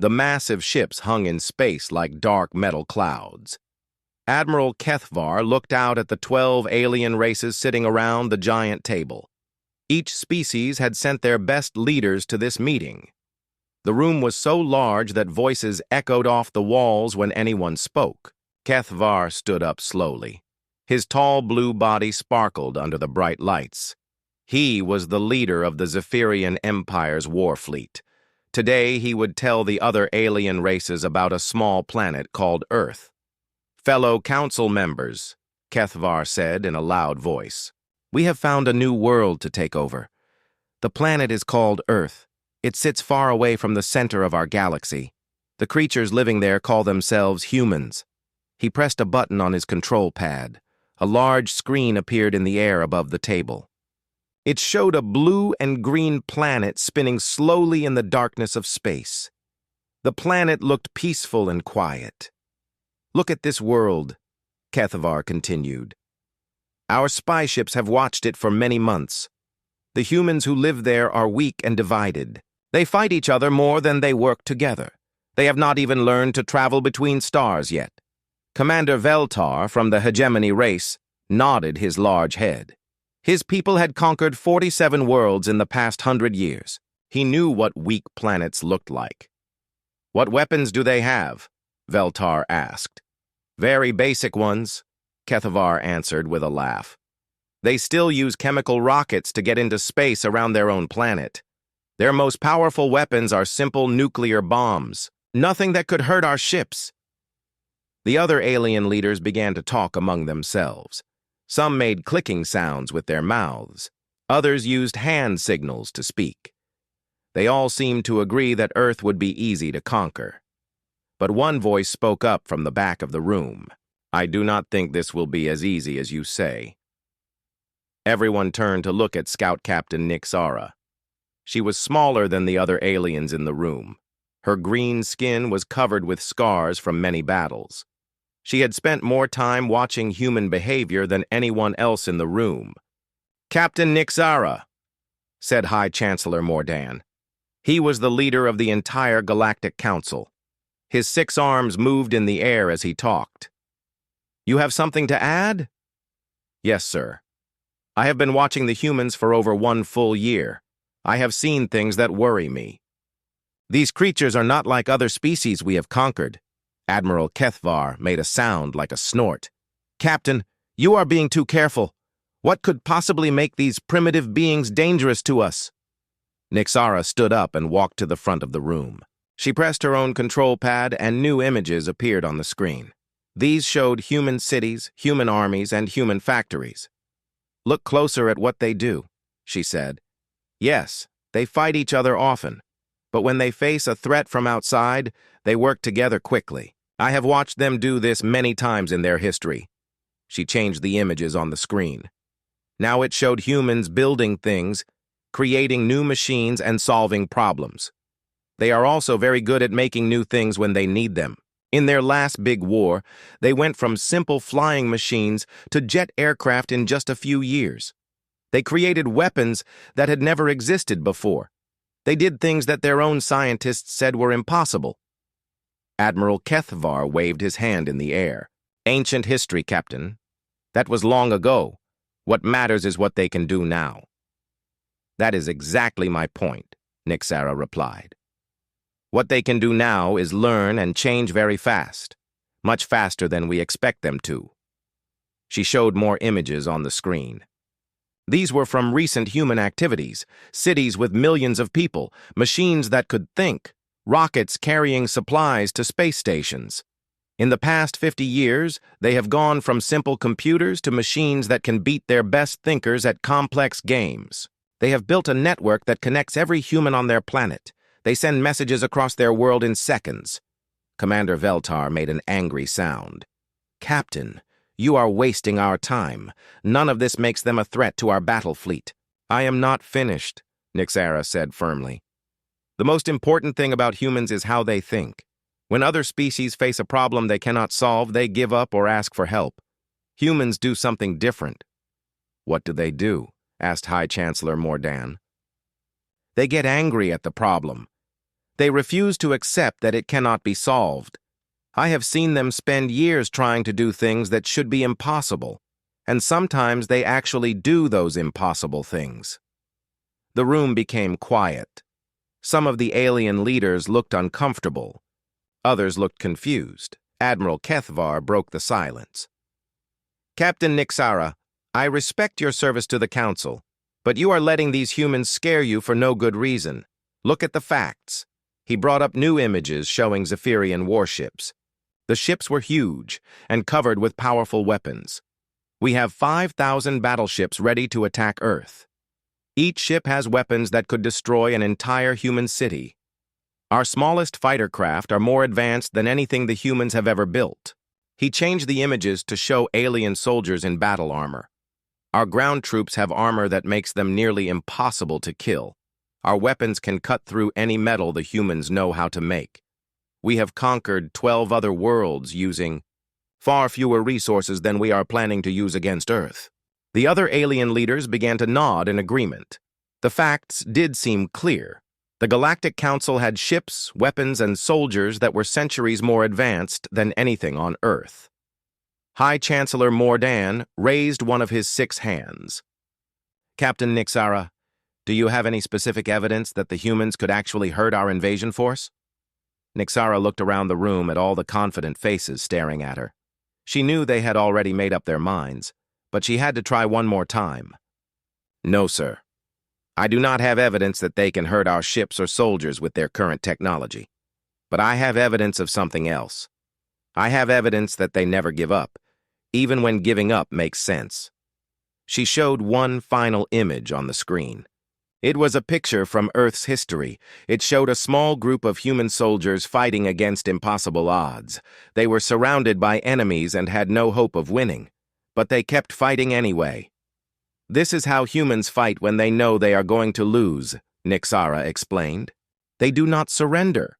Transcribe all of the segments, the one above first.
The massive ships hung in space like dark metal clouds. Admiral HFY looked out at the 12 alien races sitting around the giant table. Each species had sent their best leaders to this meeting. The room was so large that voices echoed off the walls when anyone spoke. HFY stood up slowly. His tall blue body sparkled under the bright lights. He was the leader of the Zephyrian Empire's war fleet. Today he would tell the other alien races about a small planet called Earth. "Fellow council members," HFY said in a loud voice, "we have found a new world to take over. The planet is called Earth. It sits far away from the center of our galaxy. The creatures living there call themselves humans." He pressed a button on his control pad. A large screen appeared in the air above the table. It showed a blue and green planet spinning slowly in the darkness of space. The planet looked peaceful and quiet. "Look at this world," HFY continued. "Our spy ships have watched it for many months. The humans who live there are weak and divided. They fight each other more than they work together. They have not even learned to travel between stars yet." Commander Veltar from the Hegemony race nodded his large head. His people had conquered 47 worlds in the past 100 years. He knew what weak planets looked like. "What weapons do they have?" Veltar asked. "Very basic ones," HFY answered with a laugh. "They still use chemical rockets to get into space around their own planet. Their most powerful weapons are simple nuclear bombs, nothing that could hurt our ships." The other alien leaders began to talk among themselves. Some made clicking sounds with their mouths. Others used hand signals to speak. They all seemed to agree that Earth would be easy to conquer. But one voice spoke up from the back of the room. "I do not think this will be as easy as you say." Everyone turned to look at Scout Captain Nixara. She was smaller than the other aliens in the room. Her green skin was covered with scars from many battles. She had spent more time watching human behavior than anyone else in the room. "Captain Nixara," said High Chancellor Mordan. He was the leader of the entire Galactic Council. His 6 arms moved in the air as he talked. "You have something to add?" "Yes, sir. I have been watching the humans for over 1 full year. I have seen things that worry me. These creatures are not like other species we have conquered." Admiral HFY made a sound like a snort. "Captain, you are being too careful. What could possibly make these primitive beings dangerous to us?" Nixara stood up and walked to the front of the room. She pressed her own control pad and new images appeared on the screen. These showed human cities, human armies, and human factories. "Look closer at what they do," she said. "Yes, they fight each other often. But when they face a threat from outside, they work together quickly. I have watched them do this many times in their history." She changed the images on the screen. Now it showed humans building things, creating new machines, and solving problems. They are also very good at making new things when they need them. In their last big war, they went from simple flying machines to jet aircraft in just a few years. They created weapons that had never existed before. They did things that their own scientists said were impossible. Admiral HFY waved his hand in the air. "Ancient history, Captain. That was long ago. What matters is what they can do now." "That is exactly my point," Nixara replied. "What they can do now is learn and change very fast, much faster than we expect them to." She showed more images on the screen. These were from recent human activities, cities with millions of people, machines that could think, rockets carrying supplies to space stations. In the past 50 years, they have gone from simple computers to machines that can beat their best thinkers at complex games. They have built a network that connects every human on their planet. They send messages across their world in seconds. Commander Veltar made an angry sound. "Captain, you are wasting our time. None of this makes them a threat to our battle fleet." "I am not finished," Nixara said firmly. "The most important thing about humans is how they think. When other species face a problem they cannot solve, they give up or ask for help. Humans do something different." "What do they do?" asked High Chancellor Mordan. "They get angry at the problem. They refuse to accept that it cannot be solved. I have seen them spend years trying to do things that should be impossible, and sometimes they actually do those impossible things. The room became quiet. Some of the alien leaders looked uncomfortable. Others looked confused. Admiral HFY broke the silence. Captain Nixara, I respect your service to the Council, but you are letting these humans scare you for no good reason. Look at the facts. He brought up new images showing Zephyrian warships. The ships were huge and covered with powerful weapons. We have 5,000 battleships ready to attack Earth. Each ship has weapons that could destroy an entire human city. Our smallest fighter craft are more advanced than anything the humans have ever built. He changed the images to show alien soldiers in battle armor. Our ground troops have armor that makes them nearly impossible to kill. Our weapons can cut through any metal the humans know how to make. We have conquered 12 other worlds using far fewer resources than we are planning to use against Earth. The other alien leaders began to nod in agreement. The facts did seem clear. The Galactic Council had ships, weapons, and soldiers that were centuries more advanced than anything on Earth. High Chancellor Mordan raised one of his 6 hands. Captain Nixara, do you have any specific evidence that the humans could actually hurt our invasion force? Nixara looked around the room at all the confident faces staring at her. She knew they had already made up their minds, but she had to try one more time. No, sir. I do not have evidence that they can hurt our ships or soldiers with their current technology. But I have evidence of something else. I have evidence that they never give up, even when giving up makes sense. She showed one final image on the screen. It was a picture from Earth's history. It showed a small group of human soldiers fighting against impossible odds. They were surrounded by enemies and had no hope of winning, but they kept fighting anyway. This is how humans fight when they know they are going to lose, Nixara explained. They do not surrender.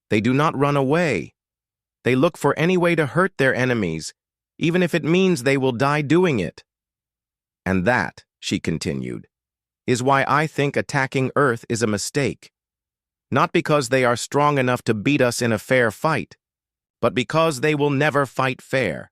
They do not run away. They look for any way to hurt their enemies, even if it means they will die doing it. And that, she continued, is why I think attacking Earth is a mistake. Not because they are strong enough to beat us in a fair fight, but because they will never fight fair.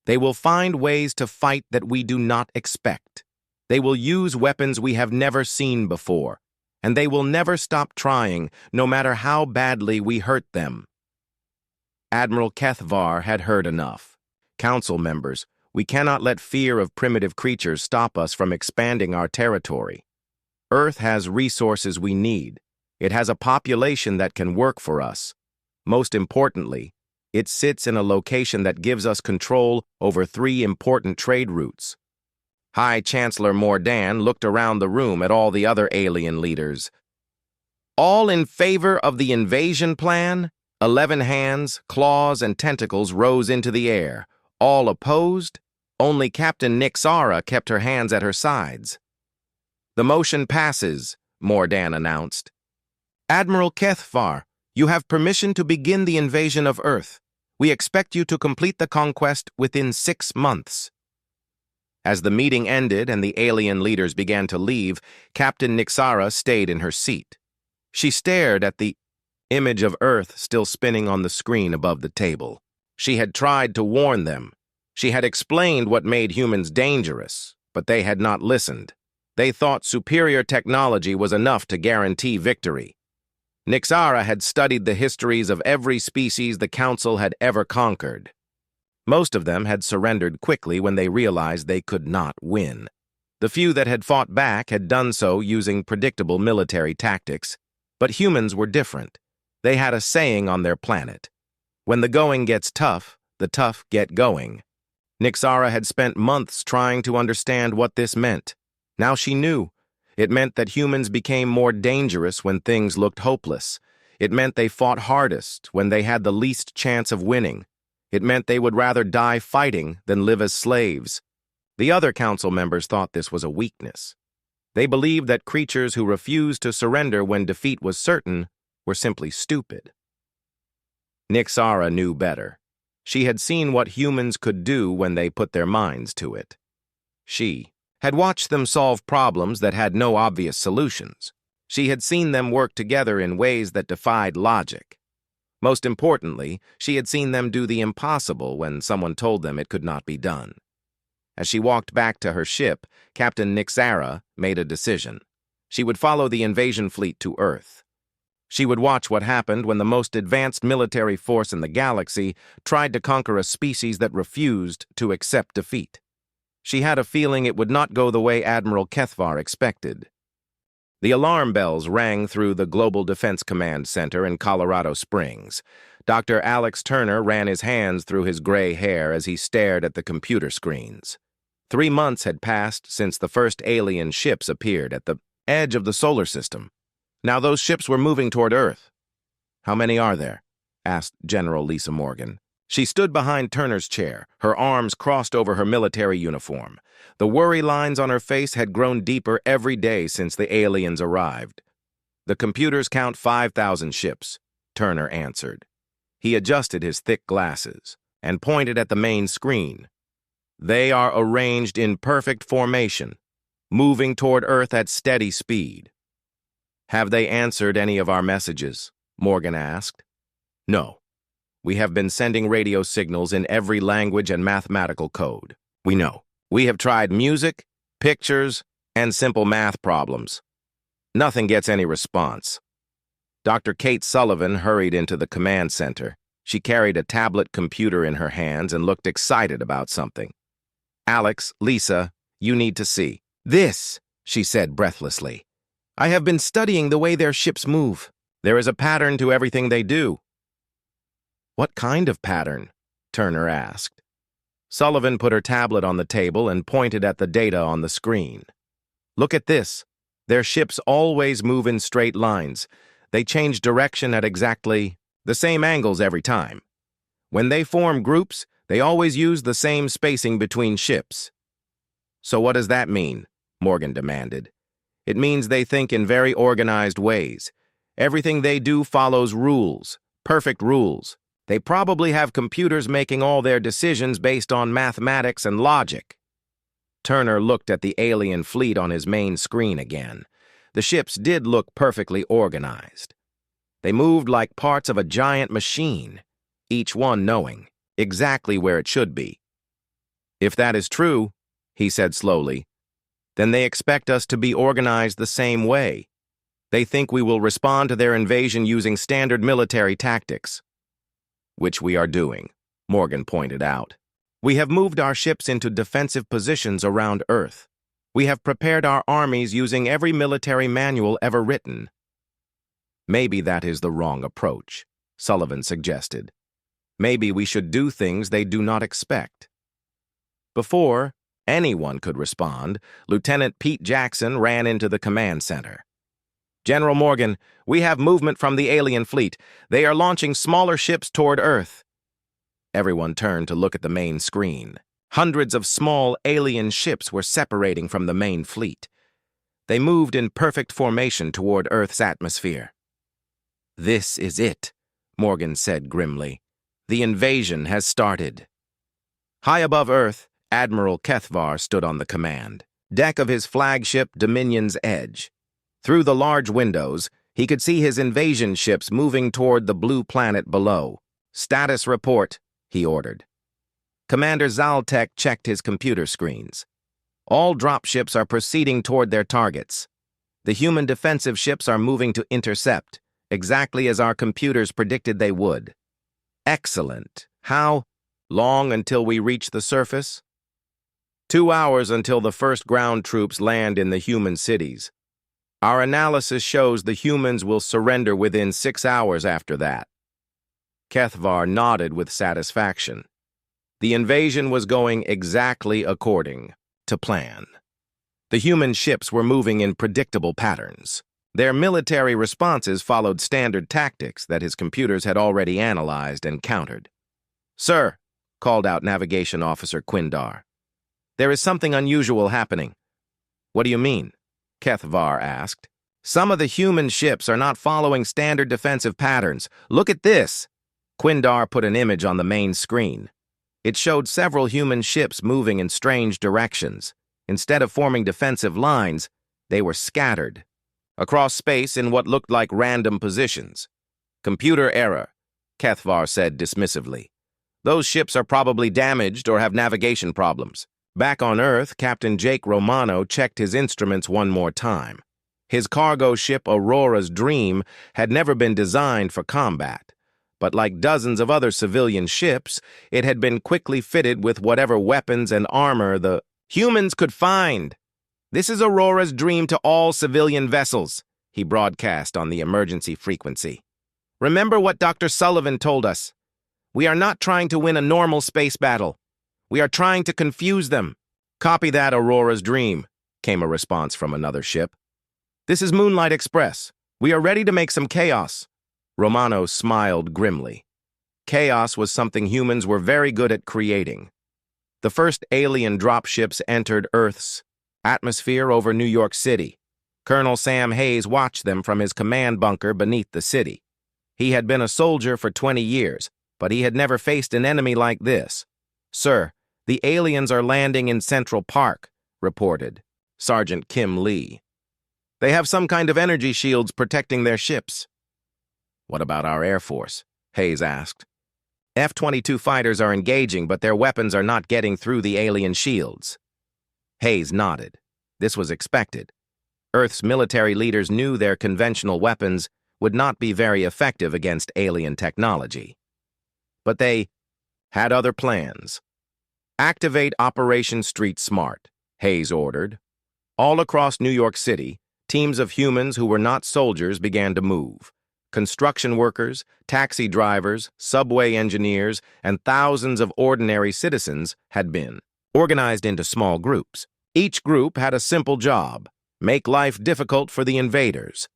They will find ways to fight that we do not expect. They will use weapons we have never seen before, and they will never stop trying, no matter how badly we hurt them. Admiral HFY had heard enough. Council members, we cannot let fear of primitive creatures stop us from expanding our territory. Earth has resources we need. It has a population that can work for us. Most importantly, it sits in a location that gives us control over 3 important trade routes. High Chancellor Mordan looked around the room at all the other alien leaders. All in favor of the invasion plan? 11 hands, claws, and tentacles rose into the air. All opposed? Only Captain Nixara kept her hands at her sides. The motion passes, Mordan announced. Admiral HFY, you have permission to begin the invasion of Earth. We expect you to complete the conquest within 6 months. As the meeting ended and the alien leaders began to leave, Captain Nixara stayed in her seat. She stared at the image of Earth still spinning on the screen above the table. She had tried to warn them. She had explained what made humans dangerous, but they had not listened. They thought superior technology was enough to guarantee victory. Nixara had studied the histories of every species the Council had ever conquered. Most of them had surrendered quickly when they realized they could not win. The few that had fought back had done so using predictable military tactics, but humans were different. They had a saying on their planet. When the going gets tough, the tough get going. Nixara had spent months trying to understand what this meant. Now she knew. It meant that humans became more dangerous when things looked hopeless. It meant they fought hardest when they had the least chance of winning. It meant they would rather die fighting than live as slaves. The other council members thought this was a weakness. They believed that creatures who refused to surrender when defeat was certain were simply stupid. Nixara knew better. She had seen what humans could do when they put their minds to it. She had watched them solve problems that had no obvious solutions. She had seen them work together in ways that defied logic. Most importantly, she had seen them do the impossible when someone told them it could not be done. As she walked back to her ship, Captain Nixara made a decision. She would follow the invasion fleet to Earth. She would watch what happened when the most advanced military force in the galaxy tried to conquer a species that refused to accept defeat. She had a feeling it would not go the way Admiral Kethvar expected. The alarm bells rang through the Global Defense Command Center in Colorado Springs. Dr. Alex Turner ran his hands through his gray hair as he stared at the computer screens. 3 months had passed since the first alien ships appeared at the edge of the solar system. Now those ships were moving toward Earth. "How many are there?" asked General Lisa Morgan. She stood behind Turner's chair, her arms crossed over her military uniform. The worry lines on her face had grown deeper every day since the aliens arrived. "The computers count 5,000 ships," Turner answered. He adjusted his thick glasses and pointed at the main screen. "They are arranged in perfect formation, moving toward Earth at steady speed." "Have they answered any of our messages?" Morgan asked. "No. We have been sending radio signals in every language and mathematical code. We know. We have tried music, pictures, and simple math problems. Nothing gets any response." Dr. Kate Sullivan hurried into the command center. She carried a tablet computer in her hands and looked excited about something. "Alex, Lisa, you need to see this," she said breathlessly. "I have been studying the way their ships move. There is a pattern to everything they do." "What kind of pattern?" Turner asked. Sullivan put her tablet on the table and pointed at the data on the screen. "Look at this. Their ships always move in straight lines. They change direction at exactly the same angles every time. When they form groups, they always use the same spacing between ships." "So what does that mean?" Morgan demanded. "It means they think in very organized ways. Everything they do follows rules, perfect rules. They probably have computers making all their decisions based on mathematics and logic." Turner looked at the alien fleet on his main screen again. The ships did look perfectly organized. They moved like parts of a giant machine, each one knowing exactly where it should be. "If that is true," he said slowly, "then they expect us to be organized the same way. They think we will respond to their invasion using standard military tactics." "Which we are doing," Morgan pointed out. "We have moved our ships into defensive positions around Earth. We have prepared our armies using every military manual ever written." "Maybe that is the wrong approach," Sullivan suggested. "Maybe we should do things they do not expect." Before anyone could respond, Lieutenant Pete Jackson ran into the command center. "General Morgan, we have movement from the alien fleet. They are launching smaller ships toward Earth." Everyone turned to look at the main screen. Hundreds of small alien ships were separating from the main fleet. They moved in perfect formation toward Earth's atmosphere. "This is it," Morgan said grimly. "The invasion has started." High above Earth, Admiral Kethvar stood on the command deck of his flagship Dominion's Edge. Through the large windows, he could see his invasion ships moving toward the blue planet below. "Status report," he ordered. Commander Zaltek checked his computer screens. "All dropships are proceeding toward their targets. The human defensive ships are moving to intercept, exactly as our computers predicted they would." "Excellent. How long until we reach the surface?" 2 hours until the first ground troops land in the human cities. Our analysis shows the humans will surrender within 6 hours after that." Kethvar nodded with satisfaction. The invasion was going exactly according to plan. The human ships were moving in predictable patterns. Their military responses followed standard tactics that his computers had already analyzed and countered. "Sir," called out Navigation Officer Quindar, "there is something unusual happening." "What do you mean?" Kethvar asked. "Some of the human ships are not following standard defensive patterns. Look at this." Quindar put an image on the main screen. It showed several human ships moving in strange directions. Instead of forming defensive lines, they were scattered. across space in what looked like random positions. Computer error, HFY said dismissively. Those ships are probably damaged or have navigation problems. Back on Earth, Captain Jake Romano checked his instruments one more time. His cargo ship Aurora's Dream had never been designed for combat, but like dozens of other civilian ships, it had been quickly fitted with whatever weapons and armor the humans could find. "This is Aurora's Dream to all civilian vessels," he broadcast on the emergency frequency. "Remember what Dr. Sullivan told us. We are not trying to win a normal space battle. We are trying to confuse them." "Copy that, Aurora's Dream," came a response from another ship. "This is Moonlight Express. We are ready to make some chaos." Romano smiled grimly. Chaos was something humans were very good at creating. The first alien dropships entered Earth's atmosphere over New York City. Colonel Sam Hayes watched them from his command bunker beneath the city. He had been a soldier for 20 years, but he had never faced an enemy like this. "Sir, the aliens are landing in Central Park," reported Sergeant Kim Lee. "They have some kind of energy shields protecting their ships." "What about our Air Force?" Hayes asked. "F-22 fighters are engaging, but their weapons are not getting through the alien shields." Hayes nodded. This was expected. Earth's military leaders knew their conventional weapons would not be very effective against alien technology. But they had other plans. "Activate Operation Street Smart," Hayes ordered. All across New York City, teams of humans who were not soldiers began to move. Construction workers, taxi drivers, subway engineers, and thousands of ordinary citizens had been organized into small groups. Each group had a simple job: make life difficult for the invaders.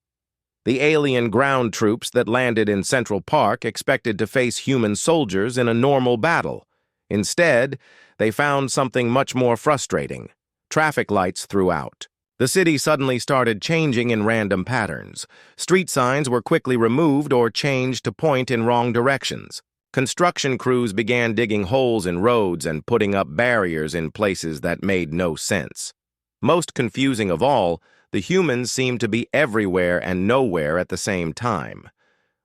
The alien ground troops that landed in Central Park expected to face human soldiers in a normal battle. Instead, they found something much more frustrating: traffic lights throughout. The city suddenly started changing in random patterns. Street signs were quickly removed or changed to point in wrong directions. Construction crews began digging holes in roads and putting up barriers in places that made no sense. Most confusing of all, the humans seemed to be everywhere and nowhere at the same time.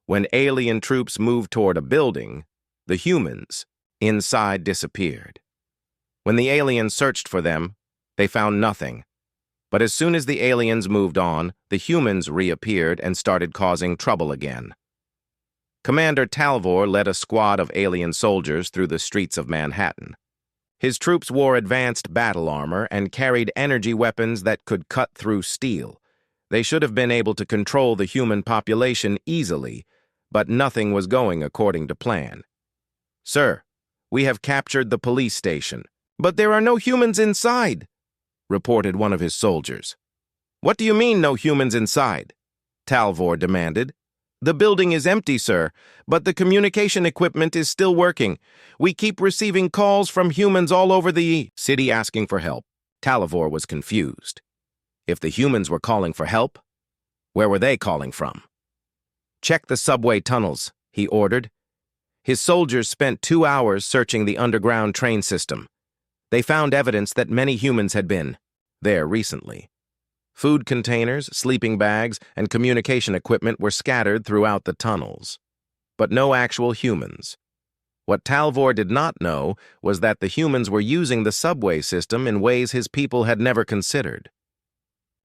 When alien troops moved toward a building, the humans inside disappeared. When the aliens searched for them, they found nothing. But as soon as the aliens moved on, the humans reappeared and started causing trouble again. Commander Talvor led a squad of alien soldiers through the streets of Manhattan. His troops wore advanced battle armor and carried energy weapons that could cut through steel. They should have been able to control the human population easily, but nothing was going according to plan. "Sir, we have captured the police station." "But there are no humans inside," reported one of his soldiers. "What do you mean, no humans inside?" Talvor demanded. "The building is empty, sir, but the communication equipment is still working. We keep receiving calls from humans all over the city asking for help." Talvor was confused. If the humans were calling for help, where were they calling from? "Check the subway tunnels," he ordered. His soldiers spent 2 hours searching the underground train system. They found evidence that many humans had been there recently. Food containers, sleeping bags, and communication equipment were scattered throughout the tunnels. But no actual humans. What Talvor did not know was that the humans were using the subway system in ways his people had never considered.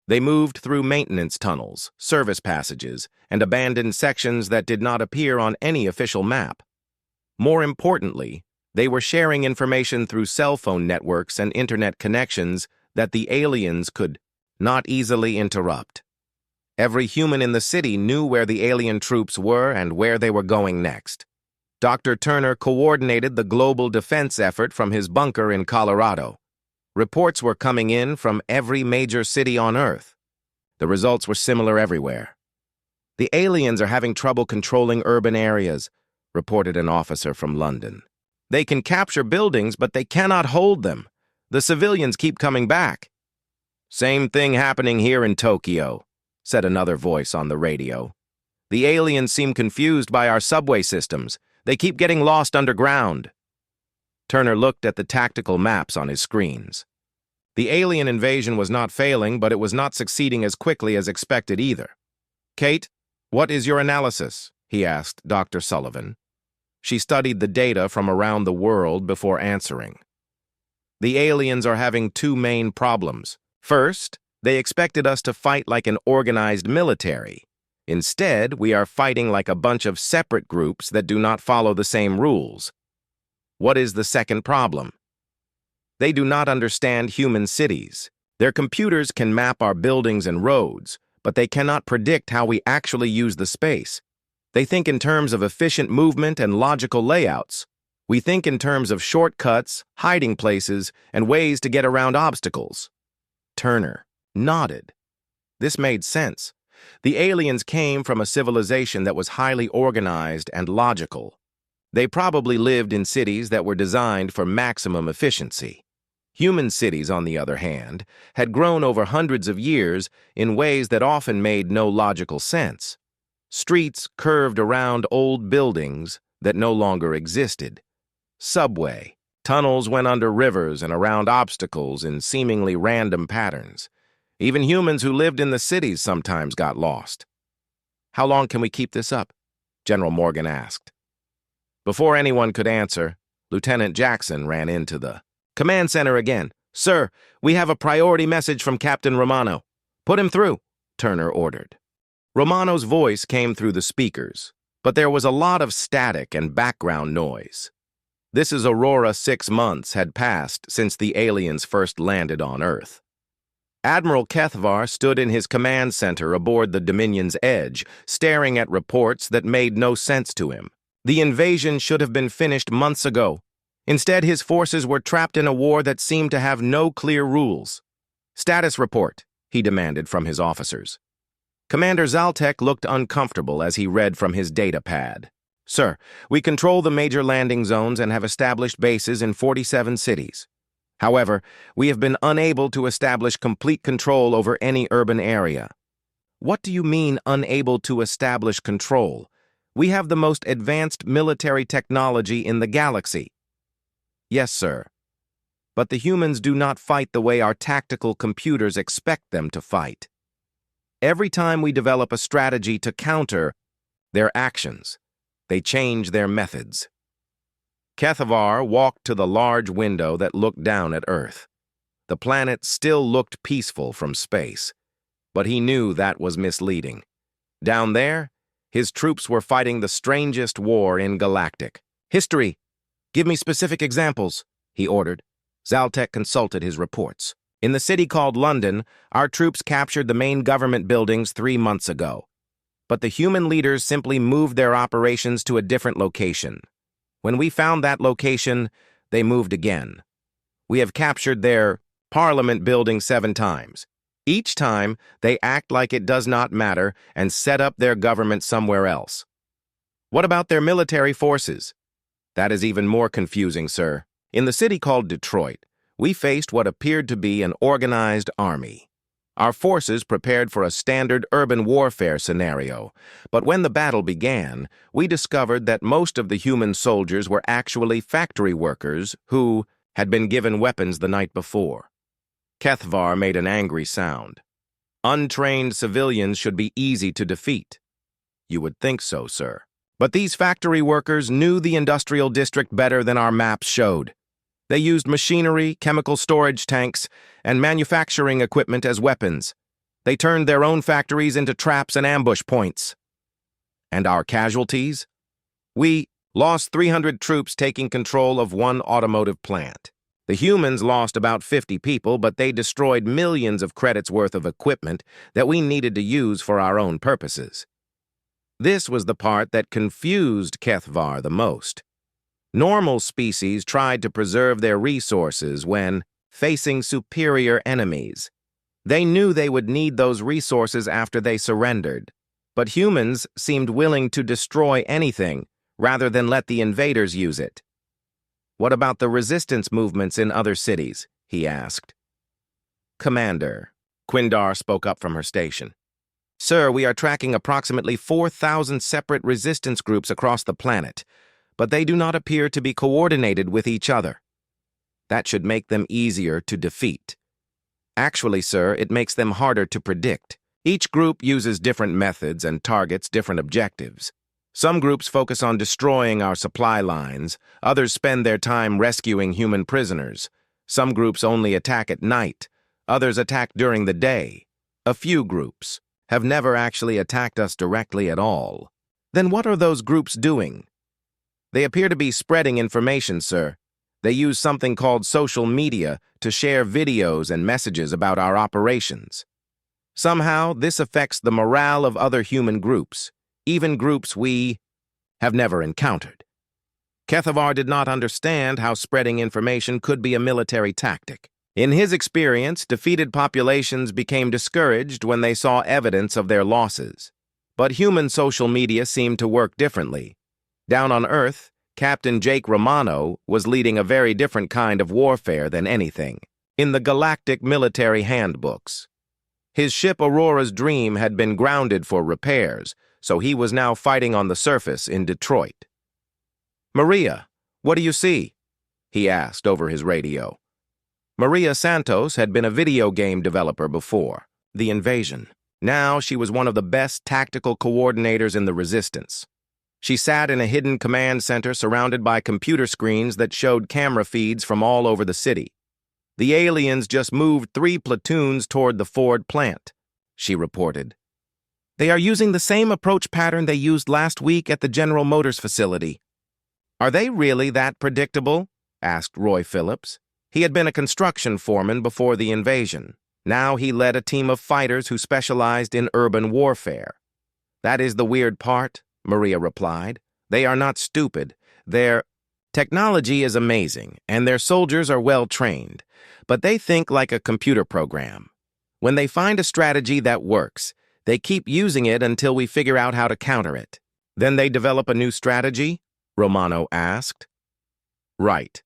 They moved through maintenance tunnels, service passages, and abandoned sections that did not appear on any official map. More importantly, they were sharing information through cell phone networks and internet connections that the aliens could not easily interrupt. Every human in the city knew where the alien troops were and where they were going next. Dr. Turner coordinated the global defense effort from his bunker in Colorado. Reports were coming in from every major city on Earth. The results were similar everywhere. "The aliens are having trouble controlling urban areas," reported an officer from London. "They can capture buildings, but they cannot hold them. The civilians keep coming back." "Same thing happening here in Tokyo," said another voice on the radio. "The aliens seem confused by our subway systems. They keep getting lost underground." Turner looked at the tactical maps on his screens. The alien invasion was not failing, but it was not succeeding as quickly as expected either. "Kate, what is your analysis?" he asked Dr. Sullivan. She studied the data from around the world before answering. "The aliens are having two main problems. First, they expected us to fight like an organized military. Instead, we are fighting like a bunch of separate groups that do not follow the same rules. What is the second problem? They do not understand human cities. Their computers can map our buildings and roads, but they cannot predict how we actually use the space. They think in terms of efficient movement and logical layouts. We think in terms of shortcuts, hiding places, and ways to get around obstacles." Turner nodded. This made sense. The aliens came from a civilization that was highly organized and logical. They probably lived in cities that were designed for maximum efficiency. Human cities, on the other hand, had grown over hundreds of years in ways that often made no logical sense. Streets curved around old buildings that no longer existed. Subway, tunnels went under rivers and around obstacles in seemingly random patterns. Even humans who lived in the cities sometimes got lost. "How long can we keep this up?" General Morgan asked. Before anyone could answer, Lieutenant Jackson ran into the command center again. "Sir, we have a priority message from Captain Romano." "Put him through," Turner ordered. Romano's voice came through the speakers, but there was a lot of static and background noise. This is Aurora. 6 months had passed since the aliens first landed on Earth. Admiral HFY stood in his command center aboard the Dominion's Edge, staring at reports that made no sense to him. The invasion should have been finished months ago. Instead, his forces were trapped in a war that seemed to have no clear rules. "Status report," he demanded from his officers. Commander Zaltek looked uncomfortable as he read from his data pad. "Sir, we control the major landing zones and have established bases in 47 cities. However, we have been unable to establish complete control over any urban area." "What do you mean, unable to establish control? We have the most advanced military technology in the galaxy." "Yes, sir. But the humans do not fight the way our tactical computers expect them to fight. Every time we develop a strategy to counter their actions, they change their methods." HFY walked to the large window that looked down at Earth. The planet still looked peaceful from space, but he knew that was misleading. Down there, his troops were fighting the strangest war in galactic history. "Give me specific examples," he ordered. Zaltek consulted his reports. "In the city called London, our troops captured the main government buildings 3 months ago. But the human leaders simply moved their operations to a different location. When we found that location, they moved again. We have captured their parliament building 7 times. Each time, they act like it does not matter and set up their government somewhere else." "What about their military forces?" "That is even more confusing, sir. In the city called Detroit, we faced what appeared to be an organized army. Our forces prepared for a standard urban warfare scenario, but when the battle began, we discovered that most of the human soldiers were actually factory workers who had been given weapons the night before." HFY made an angry sound. "Untrained civilians should be easy to defeat." "You would think so, sir. But these factory workers knew the industrial district better than our maps showed. They used machinery, chemical storage tanks, and manufacturing equipment as weapons. They turned their own factories into traps and ambush points." "And our casualties?" "We lost 300 troops taking control of one automotive plant. The humans lost about 50 people, but they destroyed millions of credits worth of equipment that we needed to use for our own purposes." This was the part that confused HFY the most. Normal species tried to preserve their resources when facing superior enemies. They knew they would need those resources after they surrendered, but humans seemed willing to destroy anything rather than let the invaders use it. "What about the resistance movements in other cities?" he asked. "Commander," Quindar spoke up from her station. "Sir, we are tracking approximately 4,000 separate resistance groups across the planet, but they do not appear to be coordinated with each other. That should make them easier to defeat." Actually, sir, it makes them harder to predict. Each group uses different methods and targets different objectives. Some groups focus on destroying our supply lines. Others spend their time rescuing human prisoners. Some groups only attack at night. Others attack during the day. A few groups have never actually attacked us directly at all. Then what are those groups doing? They appear to be spreading information, sir. They use something called social media to share videos and messages about our operations. Somehow, this affects the morale of other human groups, even groups we have never encountered. HFY did not understand how spreading information could be a military tactic. In his experience, defeated populations became discouraged when they saw evidence of their losses. But human social media seemed to work differently. Down on Earth, Captain Jake Romano was leading a very different kind of warfare than anything in the Galactic military handbooks. His ship Aurora's Dream had been grounded for repairs, so he was now fighting on the surface in Detroit. "Maria, what do you see?" he asked over his radio. Maria Santos had been a video game developer before the invasion. Now she was one of the best tactical coordinators in the Resistance. She sat in a hidden command center surrounded by computer screens that showed camera feeds from all over the city. "The aliens just moved 3 platoons toward the Ford plant," she reported. "They are using the same approach pattern they used last week at the General Motors facility." "Are they really that predictable?" asked Roy Phillips. He had been a construction foreman before the invasion. Now he led a team of fighters who specialized in urban warfare. "That is the weird part," Maria replied. "They are not stupid. Their technology is amazing, and their soldiers are well trained, but they think like a computer program. When they find a strategy that works, they keep using it until we figure out how to counter it." "Then they develop a new strategy?" Romano asked. "Right.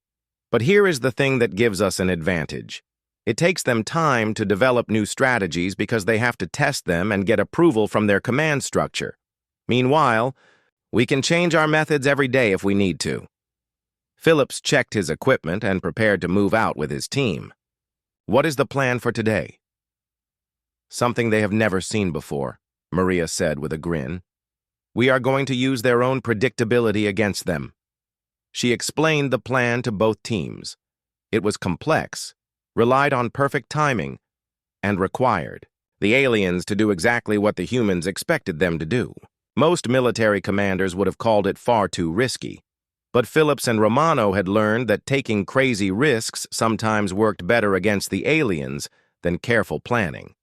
But here is the thing that gives us an advantage. It takes them time to develop new strategies because they have to test them and get approval from their command structure. Meanwhile, we can change our methods every day if we need to." Phillips checked his equipment and prepared to move out with his team. "What is the plan for today?" "Something they have never seen before," Maria said with a grin. "We are going to use their own predictability against them." She explained the plan to both teams. It was complex, relied on perfect timing, and required the aliens to do exactly what the humans expected them to do. Most military commanders would have called it far too risky, but Phillips and Romano had learned that taking crazy risks sometimes worked better against the aliens than careful planning.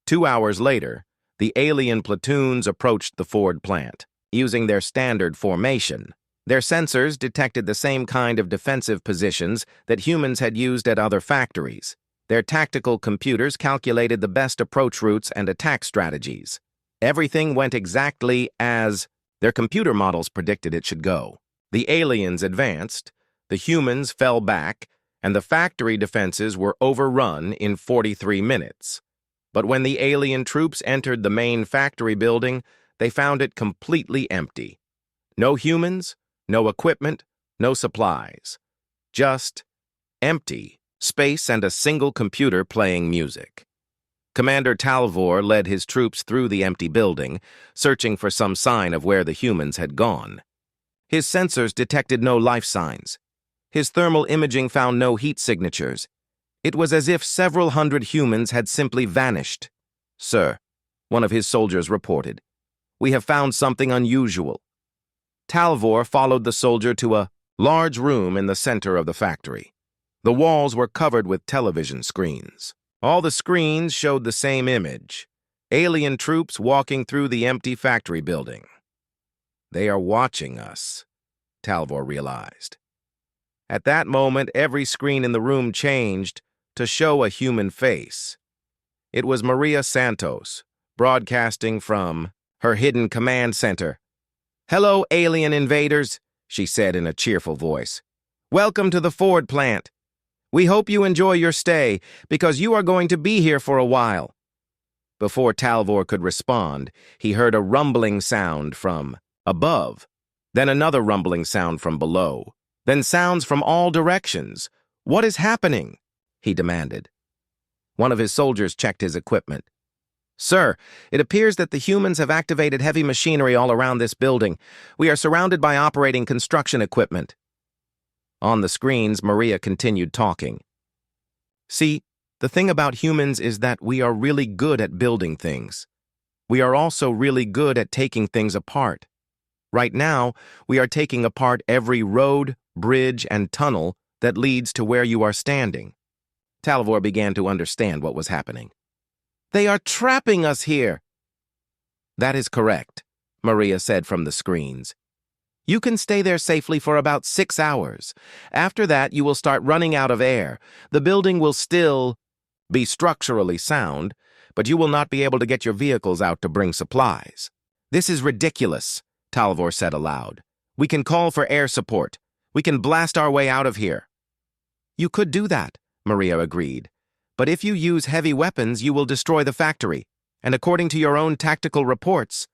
2 hours later, the alien platoons approached the Ford plant, using their standard formation. Their sensors detected the same kind of defensive positions that humans had used at other factories. Their tactical computers calculated the best approach routes and attack strategies. Everything went exactly as their computer models predicted it should go. The aliens advanced, the humans fell back, and the factory defenses were overrun in 43 minutes. But when the alien troops entered the main factory building, they found it completely empty. No humans, no equipment, no supplies. Just empty space and a single computer playing music. Commander Talvor led his troops through the empty building, searching for some sign of where the humans had gone. His sensors detected no life signs. His thermal imaging found no heat signatures. It was as if several hundred humans had simply vanished. "Sir," one of his soldiers reported, "we have found something unusual." Talvor followed the soldier to a large room in the center of the factory. The walls were covered with television screens. All the screens showed the same image: alien troops walking through the empty factory building. "They are watching us," Talvor realized. At that moment, every screen in the room changed to show a human face. It was Maria Santos, broadcasting from her hidden command center. "Hello, alien invaders," she said in a cheerful voice. "Welcome to the Ford plant. We hope you enjoy your stay, because you are going to be here for a while." Before Talvor could respond, he heard a rumbling sound from above, then another rumbling sound from below, then sounds from all directions. "What is happening?" he demanded. One of his soldiers checked his equipment. "Sir, it appears that the humans have activated heavy machinery all around this building. We are surrounded by operating construction equipment." On the screens, Maria continued talking. "See, the thing about humans is that we are really good at building things. We are also really good at taking things apart. Right now, we are taking apart every road, bridge, and tunnel that leads to where you are standing." Talvor began to understand what was happening. "They are trapping us here." "That is correct," Maria said from the screens. "You can stay there safely for about 6 hours. After that, you will start running out of air. The building will still be structurally sound, but you will not be able to get your vehicles out to bring supplies." "This is ridiculous," Talvor said aloud. "We can call for air support. We can blast our way out of here." "You could do that," Maria agreed. "But if you use heavy weapons, you will destroy the factory. And according to your own tactical reports,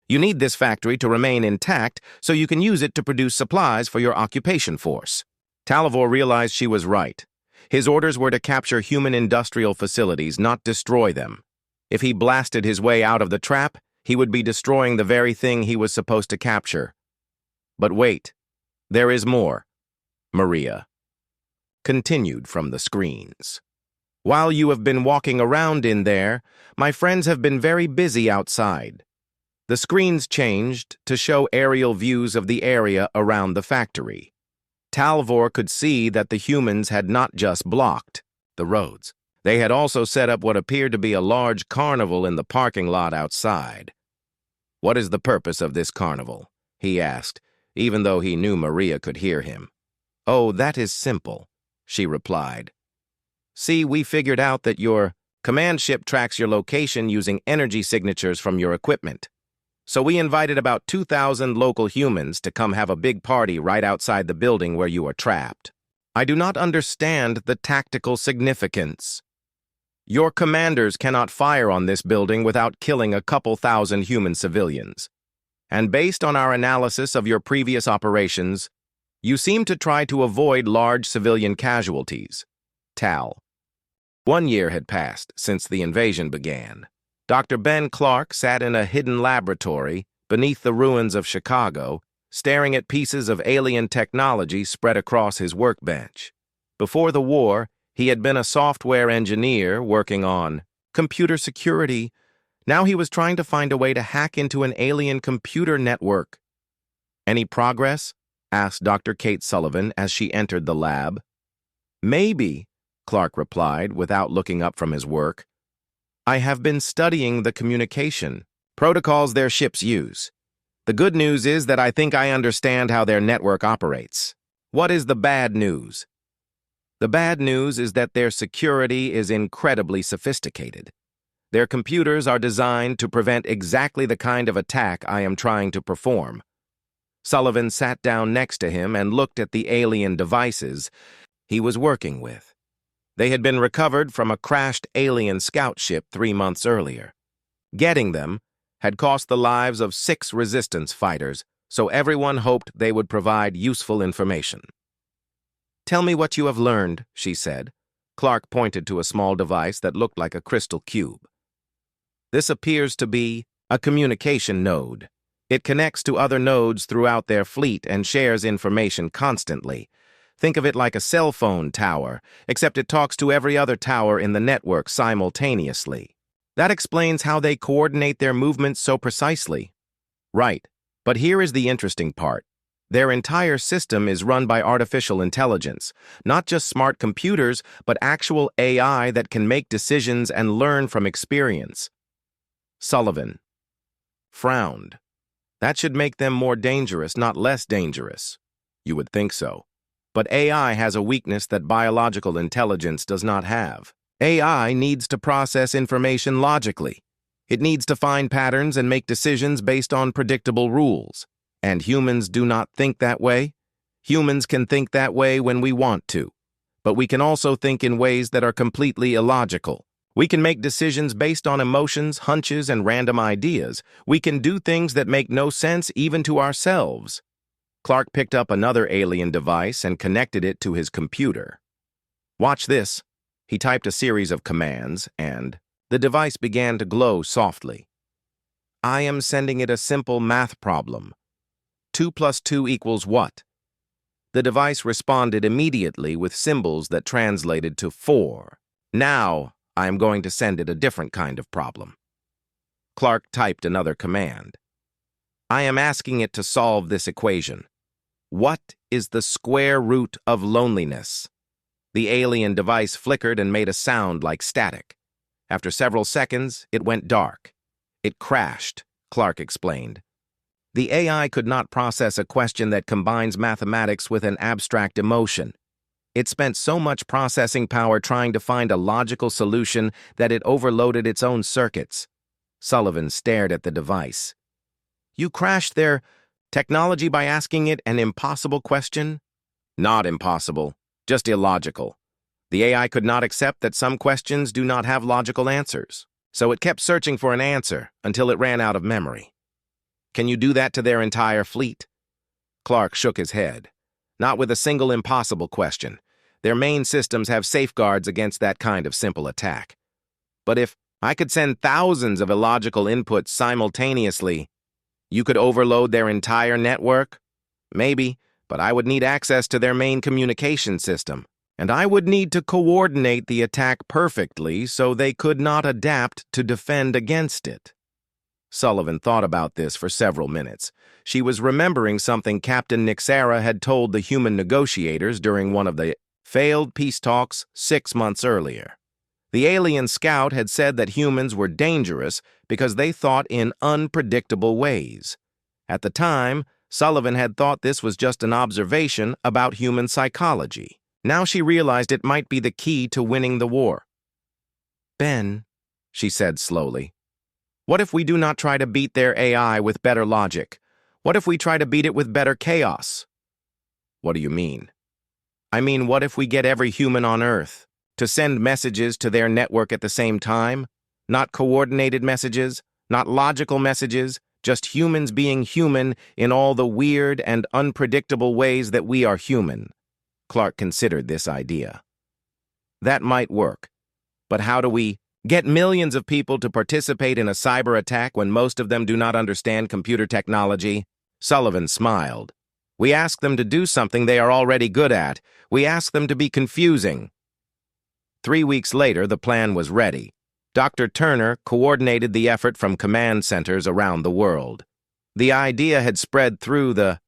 you need this factory to remain intact so you can use it to produce supplies for your occupation force." Talvor realized she was right. His orders were to capture human industrial facilities, not destroy them. If he blasted his way out of the trap, he would be destroying the very thing he was supposed to capture. But wait, there is more. Maria continued from the screens. "While you have been walking around in there, my friends have been very busy outside." The screens changed to show aerial views of the area around the factory. Talvor could see that the humans had not just blocked the roads. They had also set up what appeared to be a large carnival in the parking lot outside. "What is the purpose of this carnival?" he asked, even though he knew Maria could hear him. "Oh, that is simple," she replied. "See, we figured out that your command ship tracks your location using energy signatures from your equipment. So we invited about 2,000 local humans to come have a big party right outside the building where you are trapped. I do not understand the tactical significance. Your commanders cannot fire on this building without killing a couple thousand human civilians. And based on our analysis of your previous operations, you seem to try to avoid large civilian casualties. Tal." 1 year had passed since the invasion began. Dr. Ben Clark sat in a hidden laboratory beneath the ruins of Chicago, staring at pieces of alien technology spread across his workbench. Before the war, he had been a software engineer working on computer security. Now he was trying to find a way to hack into an alien computer network. "Any progress?" asked Dr. Kate Sullivan as she entered the lab. "Maybe," Clark replied without looking up from his work. "I have been studying the communication protocols their ships use. The good news is that I think I understand how their network operates. What is the bad news?" "The bad news is that their security is incredibly sophisticated. Their computers are designed to prevent exactly the kind of attack I am trying to perform." Sullivan sat down next to him and looked at the alien devices he was working with. They had been recovered from a crashed alien scout ship 3 months earlier. Getting them had cost the lives of 6 resistance fighters, so everyone hoped they would provide useful information. "Tell me what you have learned," she said. Clark pointed to a small device that looked like a crystal cube. "This appears to be a communication node. It connects to other nodes throughout their fleet and shares information constantly. Think of it like a cell phone tower, except it talks to every other tower in the network simultaneously. That explains how they coordinate their movements so precisely." "Right, but here is the interesting part. Their entire system is run by artificial intelligence, not just smart computers, but actual AI that can make decisions and learn from experience." Sullivan frowned. "That should make them more dangerous, not less dangerous." "You would think so. But AI has a weakness that biological intelligence does not have. AI needs to process information logically. It needs to find patterns and make decisions based on predictable rules. And humans do not think that way. Humans can think that way when we want to. But we can also think in ways that are completely illogical. We can make decisions based on emotions, hunches, and random ideas. We can do things that make no sense even to ourselves." Clark picked up another alien device and connected it to his computer. "Watch this," He typed a series of commands, and the device began to glow softly. I am sending it a simple math problem. 2 plus 2 equals what? The device responded immediately with symbols that translated to 4. Now, I am going to send it a different kind of problem. Clark typed another command. I am asking it to solve this equation. What is the square root of loneliness? The alien device flickered and made a sound like static. After several seconds, it went dark. It crashed, Clark explained. The AI could not process a question that combines mathematics with an abstract emotion. It spent so much processing power trying to find a logical solution that it overloaded its own circuits. Sullivan stared at the device. You crashed their technology by asking it an impossible question? Not impossible, just illogical. The AI could not accept that some questions do not have logical answers, so it kept searching for an answer until it ran out of memory. Can you do that to their entire fleet? Clark shook his head. Not with a single impossible question. Their main systems have safeguards against that kind of simple attack. But if I could send thousands of illogical inputs simultaneously, you could overload their entire network? Maybe, but I would need access to their main communication system, and I would need to coordinate the attack perfectly so they could not adapt to defend against it. Sullivan thought about this for several minutes. She was remembering something Captain Nixara had told the human negotiators during one of the failed peace talks 6 months earlier. The alien scout had said that humans were dangerous because they thought in unpredictable ways. At the time, Sullivan had thought this was just an observation about human psychology. Now she realized it might be the key to winning the war. Ben, she said slowly, what if we do not try to beat their AI with better logic? What if we try to beat it with better chaos? What do you mean? I mean, what if we get every human on Earth to send messages to their network at the same time? Not coordinated messages, not logical messages, just humans being human in all the weird and unpredictable ways that we are human. Clark considered this idea. That might work, but how do we get millions of people to participate in a cyber attack when most of them do not understand computer technology? Sullivan smiled. We ask them to do something they are already good at. We ask them to be confusing. 3 weeks later, the plan was ready. Dr. Turner coordinated the effort from command centers around the world. The idea had spread through the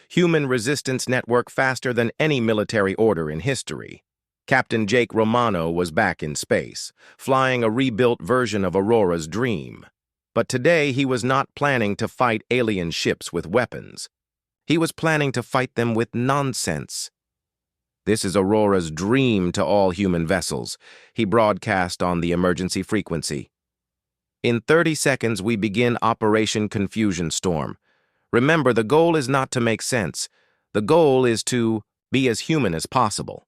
human resistance network faster than any military order in history. Captain Jake Romano was back in space, flying a rebuilt version of Aurora's Dream. But today he was not planning to fight alien ships with weapons. He was planning to fight them with nonsense. This is Aurora's dream to all human vessels, he broadcast on the emergency frequency. In 30 seconds, we begin Operation Confusion Storm. Remember, the goal is not to make sense. The goal is to be as human as possible.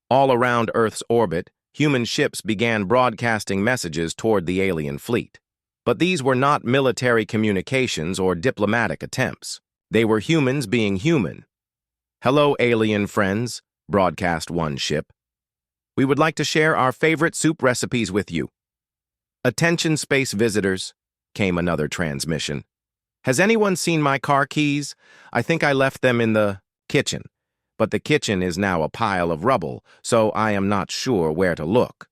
All around Earth's orbit, human ships began broadcasting messages toward the alien fleet. But these were not military communications or diplomatic attempts. They were humans being human. Hello, alien friends, broadcast one ship. We would like to share our favorite soup recipes with you. Attention space visitors, came another transmission. Has anyone seen my car keys? I think I left them in the kitchen, but the kitchen is now a pile of rubble, so I am not sure where to look.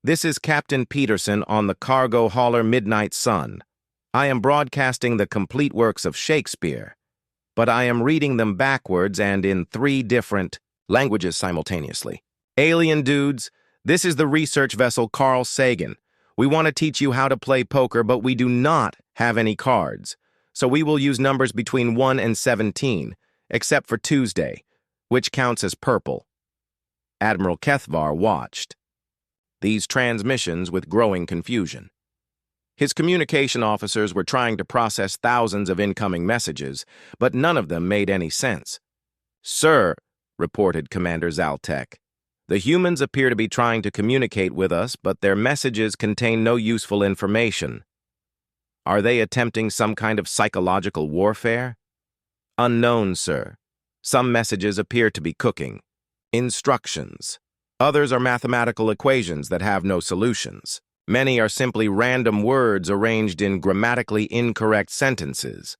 This is Captain Peterson on the cargo hauler Midnight Sun. I am broadcasting the complete works of Shakespeare, but I am reading them backwards and in 3 different languages simultaneously. Alien dudes, this is the research vessel Carl Sagan. We want to teach you how to play poker, but we do not have any cards, so we will use numbers between 1 and 17, except for Tuesday, which counts as purple. Admiral Kethvar watched these transmissions with growing confusion. His communication officers were trying to process thousands of incoming messages, but none of them made any sense. Sir, reported Commander Zaltek, the humans appear to be trying to communicate with us, but their messages contain no useful information. Are they attempting some kind of psychological warfare? Unknown, sir. Some messages appear to be cooking. Instructions. Others are mathematical equations that have no solutions. Many are simply random words arranged in grammatically incorrect sentences.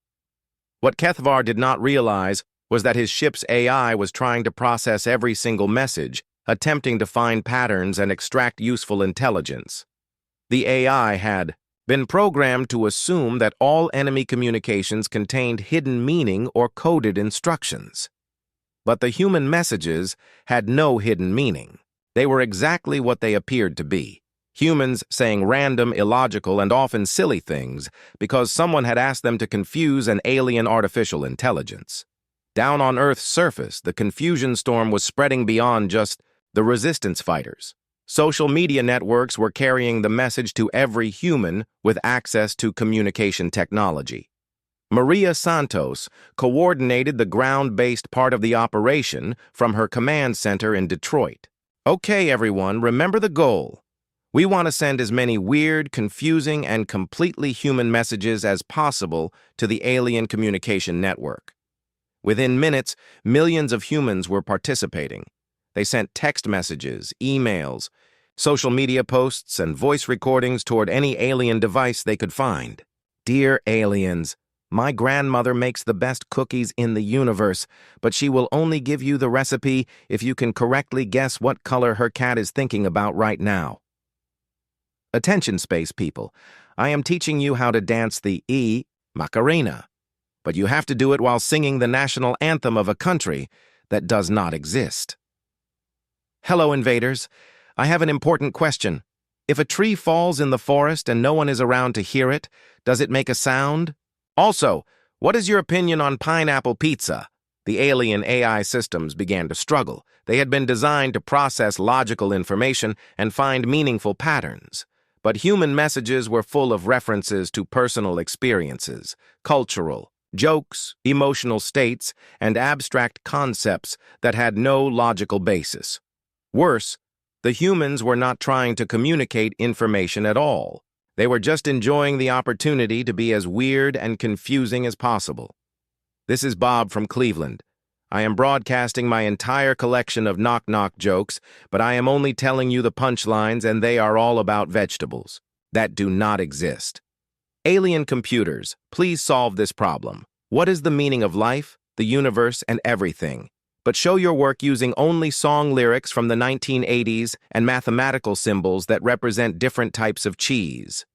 What HFY did not realize was that his ship's AI was trying to process every single message, attempting to find patterns and extract useful intelligence. The AI had been programmed to assume that all enemy communications contained hidden meaning or coded instructions. But the human messages had no hidden meaning. They were exactly what they appeared to be. Humans saying random, illogical, and often silly things because someone had asked them to confuse an alien artificial intelligence. Down on Earth's surface, the confusion storm was spreading beyond just the resistance fighters. Social media networks were carrying the message to every human with access to communication technology. Maria Santos coordinated the ground-based part of the operation from her command center in Detroit. Okay, everyone, remember the goal. We want to send as many weird, confusing, and completely human messages as possible to the alien communication network. Within minutes, millions of humans were participating. They sent text messages, emails, social media posts, and voice recordings toward any alien device they could find. Dear aliens, my grandmother makes the best cookies in the universe, but she will only give you the recipe if you can correctly guess what color her cat is thinking about right now. Attention, space people. I am teaching you how to dance the Macarena, but you have to do it while singing the national anthem of a country that does not exist. Hello, invaders. I have an important question. If a tree falls in the forest and no one is around to hear it, does it make a sound? Also, what is your opinion on pineapple pizza? The alien AI systems began to struggle. They had been designed to process logical information and find meaningful patterns. But human messages were full of references to personal experiences, cultural, jokes, emotional states, and abstract concepts that had no logical basis. Worse, the humans were not trying to communicate information at all. They were just enjoying the opportunity to be as weird and confusing as possible. This is Bob from Cleveland. I am broadcasting my entire collection of knock-knock jokes, but I am only telling you the punchlines, and they are all about vegetables that do not exist. Alien computers, please solve this problem. What is the meaning of life, the universe, and everything? But show your work using only song lyrics from the 1980s and mathematical symbols that represent different types of cheese.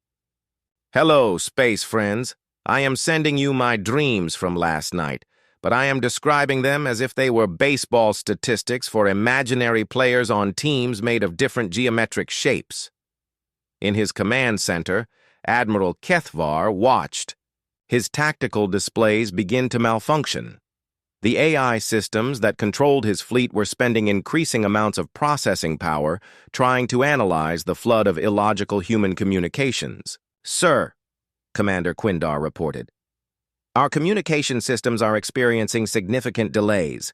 Hello, space friends. I am sending you my dreams from last night, but I am describing them as if they were baseball statistics for imaginary players on teams made of different geometric shapes. In his command center, Admiral HFY watched. His tactical displays begin to malfunction. The AI systems that controlled his fleet were spending increasing amounts of processing power trying to analyze the flood of illogical human communications. Sir, Commander Quindar reported, our communication systems are experiencing significant delays.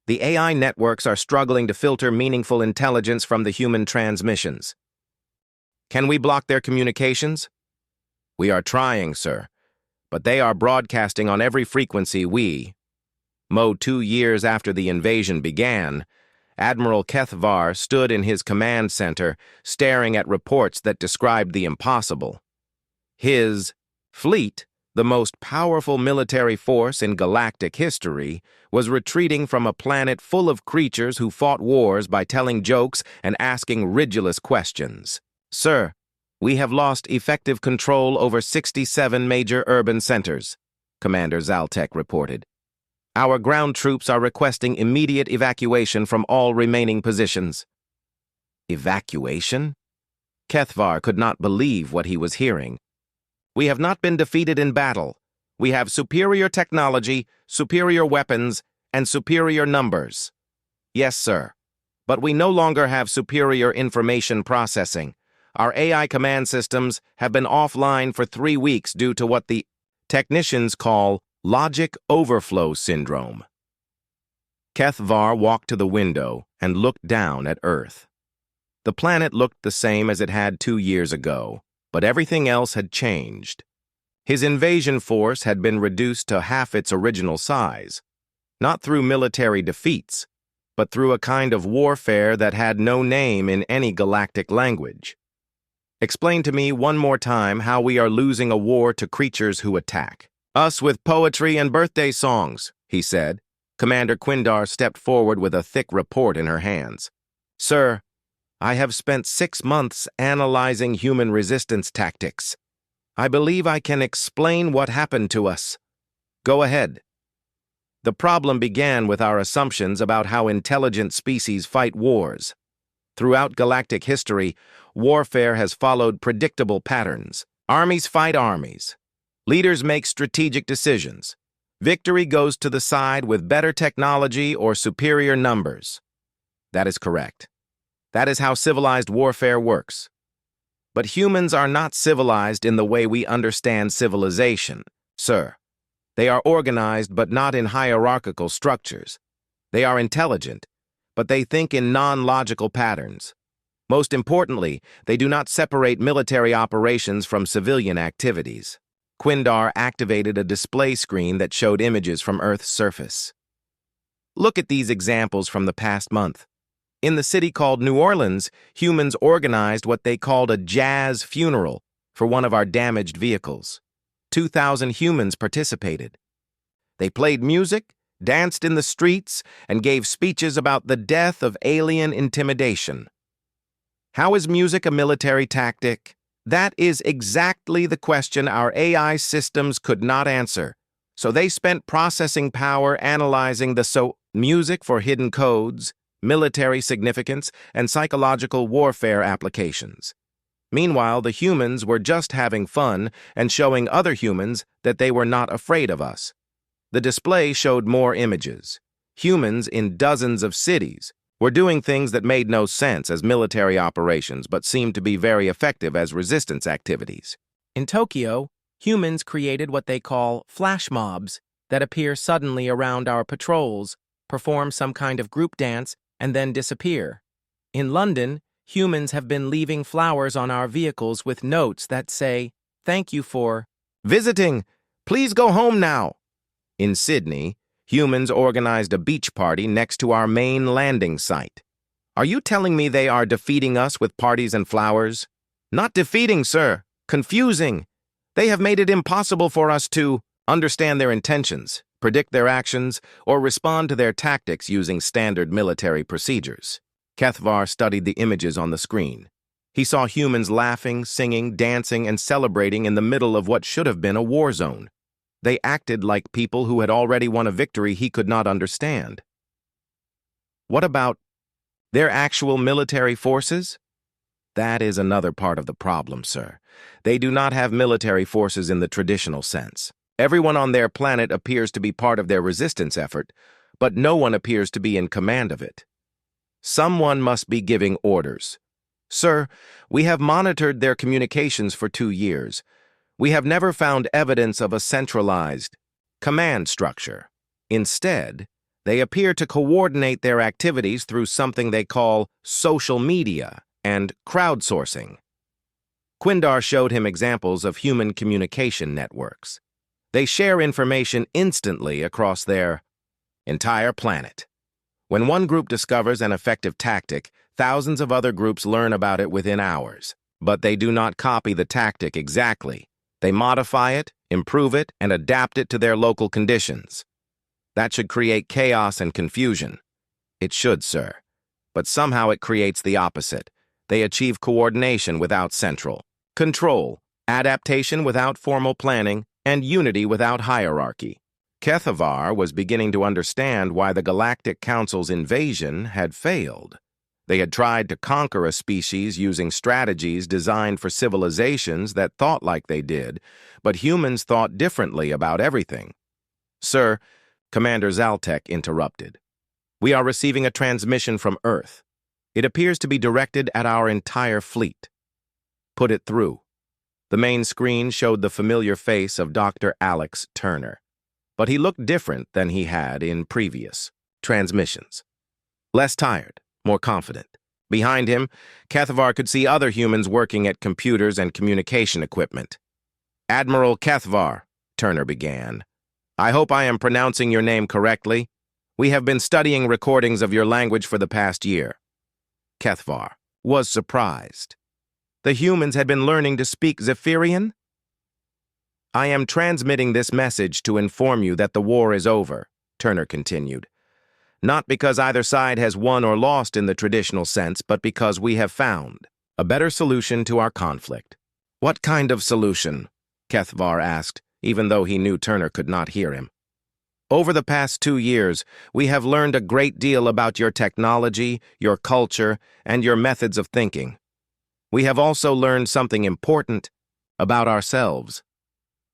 The AI networks are struggling to filter meaningful intelligence from the human transmissions. Can we block their communications? We are trying, sir, but they are broadcasting on every frequency we. 2 years after the invasion began, Admiral HFY stood in his command center, staring at reports that described the impossible. His fleet, the most powerful military force in galactic history, was retreating from a planet full of creatures who fought wars by telling jokes and asking ridiculous questions. Sir, we have lost effective control over 67 major urban centers, Commander Zaltek reported. Our ground troops are requesting immediate evacuation from all remaining positions. Evacuation? HFY could not believe what he was hearing. We have not been defeated in battle. We have superior technology, superior weapons, and superior numbers. Yes, sir. But we no longer have superior information processing. Our AI command systems have been offline for 3 weeks due to what the technicians call logic overflow syndrome. HFY walked to the window and looked down at Earth. The planet looked the same as it had 2 years ago, but everything else had changed. His invasion force had been reduced to half its original size, not through military defeats, but through a kind of warfare that had no name in any galactic language. Explain to me one more time how we are losing a war to creatures who attack. Us with poetry and birthday songs, he said. Commander Quindar stepped forward with a thick report in her hands. Sir, I have spent 6 months analyzing human resistance tactics. I believe I can explain what happened to us. Go ahead. The problem began with our assumptions about how intelligent species fight wars. Throughout galactic history, warfare has followed predictable patterns. Armies fight armies. Leaders make strategic decisions. Victory goes to the side with better technology or superior numbers. That is correct. That is how civilized warfare works. But humans are not civilized in the way we understand civilization, sir. They are organized but not in hierarchical structures. They are intelligent, but they think in non-logical patterns. Most importantly, they do not separate military operations from civilian activities. Quindar activated a display screen that showed images from Earth's surface. Look at these examples from the past month. In the city called New Orleans, humans organized what they called a jazz funeral for one of our damaged vehicles. 2,000 humans participated. They played music, danced in the streets, and gave speeches about the death of alien intimidation. How is music a military tactic? That is exactly the question our AI systems could not answer. So they spent processing power analyzing the music for hidden codes, military significance, and psychological warfare applications. Meanwhile, the humans were just having fun and showing other humans that they were not afraid of us. The display showed more images. Humans in dozens of cities were doing things that made no sense as military operations but seemed to be very effective as resistance activities. In Tokyo, humans created what they call flash mobs that appear suddenly around our patrols, perform some kind of group dance, and then disappear. In London, humans have been leaving flowers on our vehicles with notes that say, "Thank you for visiting. Please go home now." In Sydney, humans organized a beach party next to our main landing site. Are you telling me they are defeating us with parties and flowers? Not defeating, sir. Confusing. They have made it impossible for us to understand their intentions, predict their actions, or respond to their tactics using standard military procedures. HFY studied the images on the screen. He saw humans laughing, singing, dancing, and celebrating in the middle of what should have been a war zone. They acted like people who had already won a victory he could not understand. What about their actual military forces? That is another part of the problem, sir. They do not have military forces in the traditional sense. Everyone on their planet appears to be part of their resistance effort, but no one appears to be in command of it. Someone must be giving orders. Sir, we have monitored their communications for 2 years. We have never found evidence of a centralized command structure. Instead, they appear to coordinate their activities through something they call social media and crowdsourcing. Quindar showed him examples of human communication networks. They share information instantly across their entire planet. When one group discovers an effective tactic, thousands of other groups learn about it within hours. But they do not copy the tactic exactly. They modify it, improve it, and adapt it to their local conditions. That should create chaos and confusion. It should, sir. But somehow it creates the opposite. They achieve coordination without central control, adaptation without formal planning, and unity without hierarchy. HFY was beginning to understand why the Galactic Council's invasion had failed. They had tried to conquer a species using strategies designed for civilizations that thought like they did, but humans thought differently about everything. Sir, Commander Zaltek interrupted. We are receiving a transmission from Earth. It appears to be directed at our entire fleet. Put it through. The main screen showed the familiar face of Dr. Alex Turner, but he looked different than he had in previous transmissions. Less tired, more confident. Behind him, HFY could see other humans working at computers and communication equipment. Admiral HFY, Turner began. I hope I am pronouncing your name correctly. We have been studying recordings of your language for the past year. HFY was surprised. The humans had been learning to speak Zephyrian? I am transmitting this message to inform you that the war is over, Turner continued. Not because either side has won or lost in the traditional sense, but because we have found a better solution to our conflict. What kind of solution? HFY asked, even though he knew Turner could not hear him. Over the past 2 years, we have learned a great deal about your technology, your culture, and your methods of thinking. We have also learned something important about ourselves.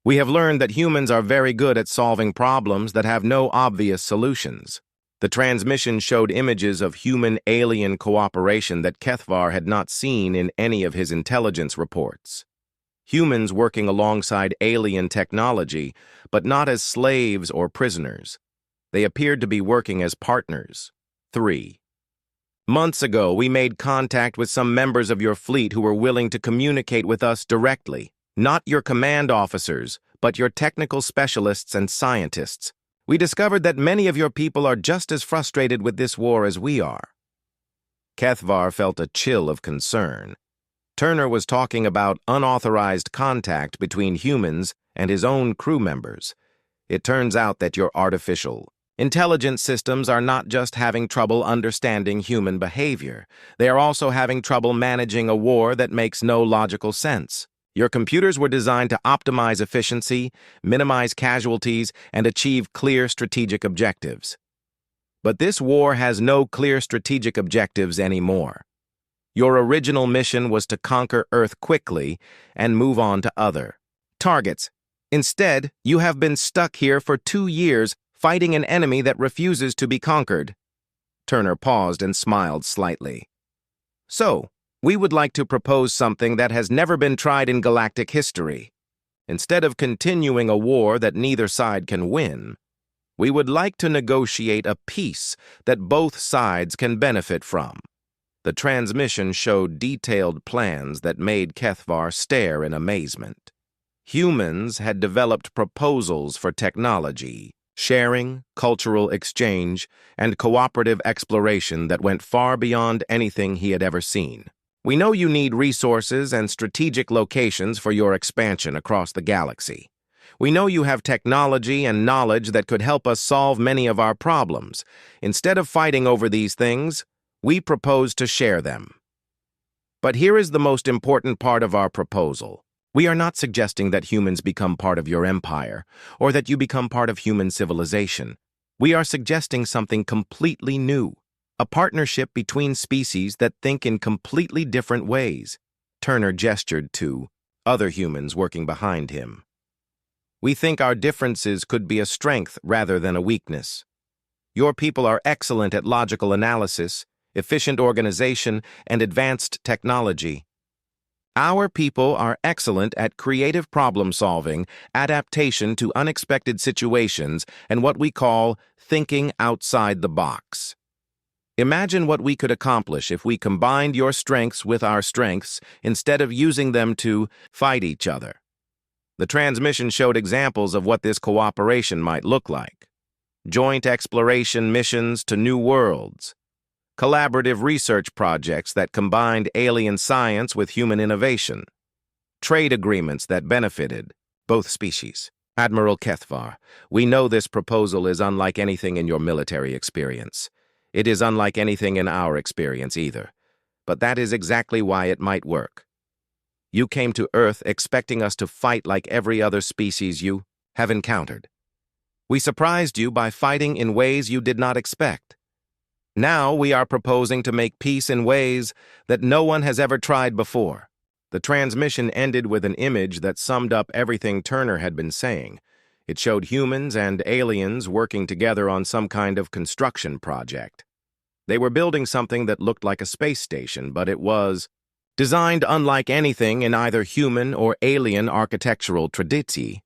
We have learned that humans are very good at solving problems that have no obvious solutions. The transmission showed images of human-alien cooperation that HFY had not seen in any of his intelligence reports. Humans working alongside alien technology, but not as slaves or prisoners. They appeared to be working as partners. 3. Months ago, we made contact with some members of your fleet who were willing to communicate with us directly. Not your command officers, but your technical specialists and scientists. We discovered that many of your people are just as frustrated with this war as we are. HFY felt a chill of concern. Turner was talking about unauthorized contact between humans and his own crew members. It turns out that your artificial intelligence systems are not just having trouble understanding human behavior. They are also having trouble managing a war that makes no logical sense. Your computers were designed to optimize efficiency, minimize casualties, and achieve clear strategic objectives. But this war has no clear strategic objectives anymore. Your original mission was to conquer Earth quickly and move on to other targets. Instead, you have been stuck here for 2 years fighting an enemy that refuses to be conquered. Turner paused and smiled slightly. So, we would like to propose something that has never been tried in galactic history. Instead of continuing a war that neither side can win, we would like to negotiate a peace that both sides can benefit from. The transmission showed detailed plans that made HFY stare in amazement. Humans had developed proposals for technology, sharing, cultural exchange, and cooperative exploration that went far beyond anything he had ever seen. We know you need resources and strategic locations for your expansion across the galaxy. We know you have technology and knowledge that could help us solve many of our problems. Instead of fighting over these things, we propose to share them. But here is the most important part of our proposal. We are not suggesting that humans become part of your empire, or that you become part of human civilization. We are suggesting something completely new, a partnership between species that think in completely different ways. Turner gestured to other humans working behind him. We think our differences could be a strength rather than a weakness. Your people are excellent at logical analysis, efficient organization, and advanced technology. Our people are excellent at creative problem-solving, adaptation to unexpected situations, and what we call thinking outside the box. Imagine what we could accomplish if we combined your strengths with our strengths instead of using them to fight each other. The transmission showed examples of what this cooperation might look like. Joint exploration missions to new worlds. Collaborative research projects that combined alien science with human innovation. Trade agreements that benefited both species. Admiral HFY, we know this proposal is unlike anything in your military experience. It is unlike anything in our experience either. But that is exactly why it might work. You came to Earth expecting us to fight like every other species you have encountered. We surprised you by fighting in ways you did not expect. Now we are proposing to make peace in ways that no one has ever tried before. The transmission ended with an image that summed up everything Turner had been saying. It showed humans and aliens working together on some kind of construction project. They were building something that looked like a space station, but it was designed unlike anything in either human or alien architectural tradition.